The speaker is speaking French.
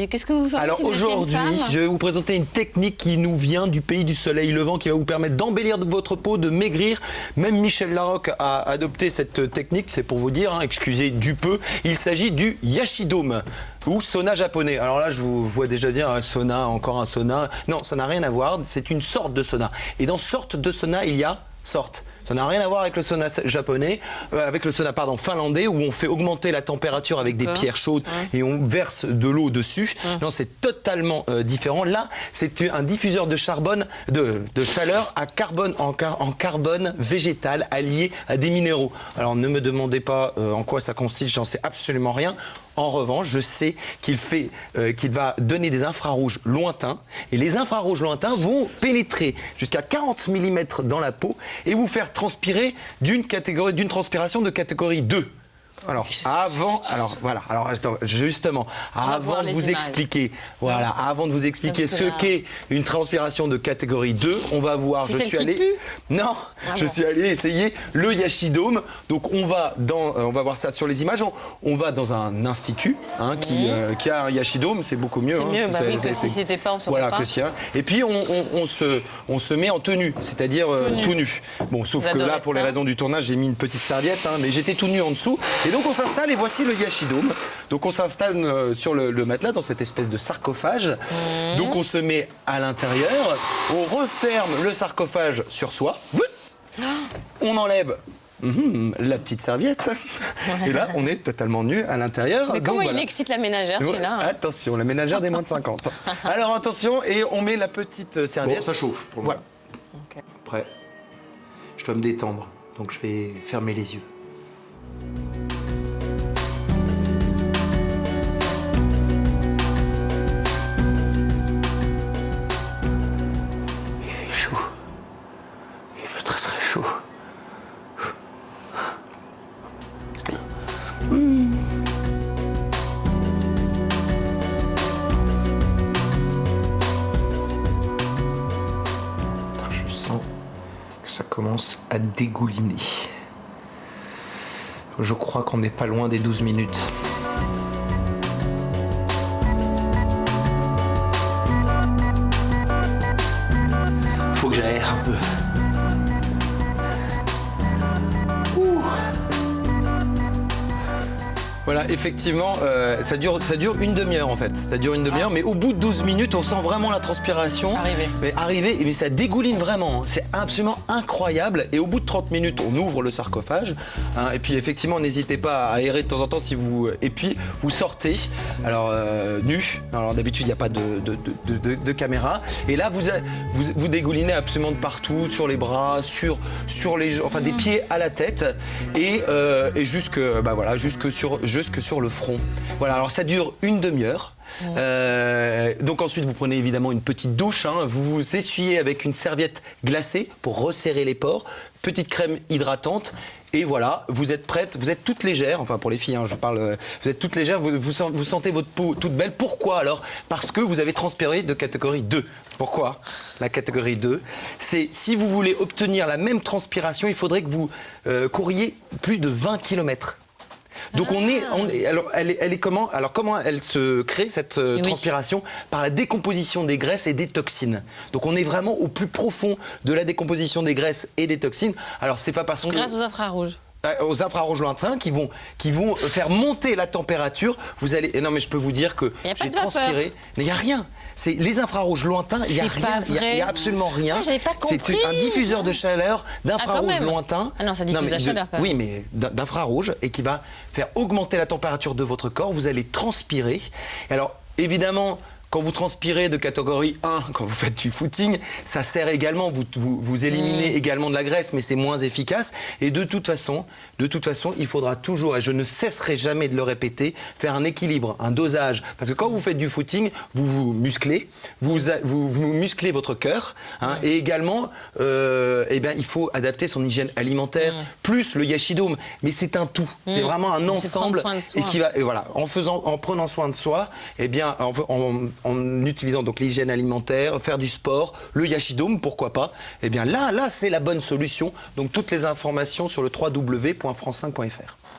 Et qu'est-ce que vous faites? Alors aujourd'hui, je vais vous présenter une technique qui nous vient du pays du soleil levant, qui va vous permettre d'embellir votre peau, de maigrir. Même Michel Larocque a adopté cette technique, c'est pour vous dire, hein, excusez du peu. Il s'agit du Yashidome ou sauna japonais. Alors là, je vous vois déjà dire un sauna, encore un sauna. Non, ça n'a rien à voir, c'est une sorte de sauna. Et dans sorte de sauna, il y a sorte. Ça n'a rien à voir avec le sauna japonais, avec le sauna finlandais, où on fait augmenter la température avec des pierres chaudes et on verse de l'eau dessus. Non, c'est totalement différent. Là, c'est un diffuseur de chaleur à carbone, en carbone végétal allié à des minéraux. Alors ne me demandez pas en quoi ça consiste, j'en sais absolument rien. En revanche, je sais qu'il va donner des infrarouges lointains. Et les infrarouges lointains vont pénétrer jusqu'à 40 mm dans la peau et vous faire transpirer d'une transpiration de catégorie 2. Alors, justement, avant de vous expliquer, ce qu'est une transpiration de catégorie 2, on va voir, je suis allé essayer le Yashidome. Donc on va voir ça sur les images. On va dans un institut qui a un Yashidome, c'est beaucoup mieux. C'est mieux, oui, que si c'était pas, on saurait pas. Et puis on se met en tenue, c'est-à-dire tout nu. Bon, sauf que là, pour les raisons du tournage, j'ai mis une petite serviette, mais j'étais tout nu en dessous. Et donc on s'installe et voici le Yashidome. Donc on s'installe sur le matelas dans cette espèce de sarcophage. Donc on se met à l'intérieur, on referme le sarcophage sur soi. On enlève la petite serviette. Et là, on est totalement nu à l'intérieur. Mais comment il excite la ménagère, celui-là? Attention, la ménagère des moins de 50. Alors attention, et on met la petite serviette. Bon, ça chauffe. Pour voilà. Okay. Après, je dois me détendre, donc je vais fermer les yeux. Il fait chaud. Il fait très très chaud. Je sens que ça commence à dégouliner. Je crois qu'on n'est pas loin des 12 minutes. Faut que j'aère un peu. Voilà, effectivement, ça dure une demi-heure en fait. Ça dure une demi-heure, mais au bout de 12 minutes, on sent vraiment la transpiration arriver. Mais ça dégouline vraiment. C'est absolument incroyable. Et au bout de 30 minutes, on ouvre le sarcophage. Et puis effectivement, n'hésitez pas à aérer de temps en temps si vous. Et puis vous sortez. Alors nu. Alors d'habitude, il n'y a pas de caméra. Et là, vous dégoulinez absolument de partout, sur les bras, sur les, enfin des pieds à la tête, et jusque sur le front. Voilà, alors ça dure une demi-heure. Donc ensuite vous prenez évidemment une petite douche, vous vous essuyez avec une serviette glacée pour resserrer les pores, petite crème hydratante. Et voilà, vous êtes prête, vous êtes toute légère, enfin pour les filles, je parle, vous êtes toute légère, vous sentez votre peau toute belle. Pourquoi alors? Parce que vous avez transpiré de catégorie 2. Pourquoi la catégorie 2? C'est si vous voulez obtenir la même transpiration, il faudrait que vous couriez plus de 20 km. Donc alors elle est comment? Alors comment elle se crée cette transpiration? Par la décomposition des graisses et des toxines. Donc on est vraiment au plus profond de la décomposition des graisses et des toxines. Alors c'est pas parce que grâce aux infrarouges. Aux infrarouges lointains qui vont faire monter la température. Vous allez. Non mais je peux vous dire que j'ai transpiré. Mais il n'y a rien. C'est les infrarouges lointains. Il n'y a rien. Il n'y a absolument rien. C'est un diffuseur de chaleur d'infrarouges lointains. Ah non, ça diffuse la chaleur quand même. Oui, mais d'infrarouge et qui va faire augmenter la température de votre corps. Vous allez transpirer. Alors évidemment. Quand vous transpirez de catégorie 1, quand vous faites du footing, ça sert également, vous éliminez également de la graisse, mais c'est moins efficace. Et de toute façon, il faudra toujours, et je ne cesserai jamais de le répéter, faire un équilibre, un dosage. Parce que quand vous faites du footing, vous vous musclez, vous musclez votre cœur, et également, il faut adapter son hygiène alimentaire, plus le Yashidome. Mais c'est un tout, c'est vraiment un ensemble. Et voilà, en prenant soin de soi, en utilisant donc l'hygiène alimentaire, faire du sport, le Yashidome, pourquoi pas, là c'est la bonne solution. Donc toutes les informations sur le www.france5.fr.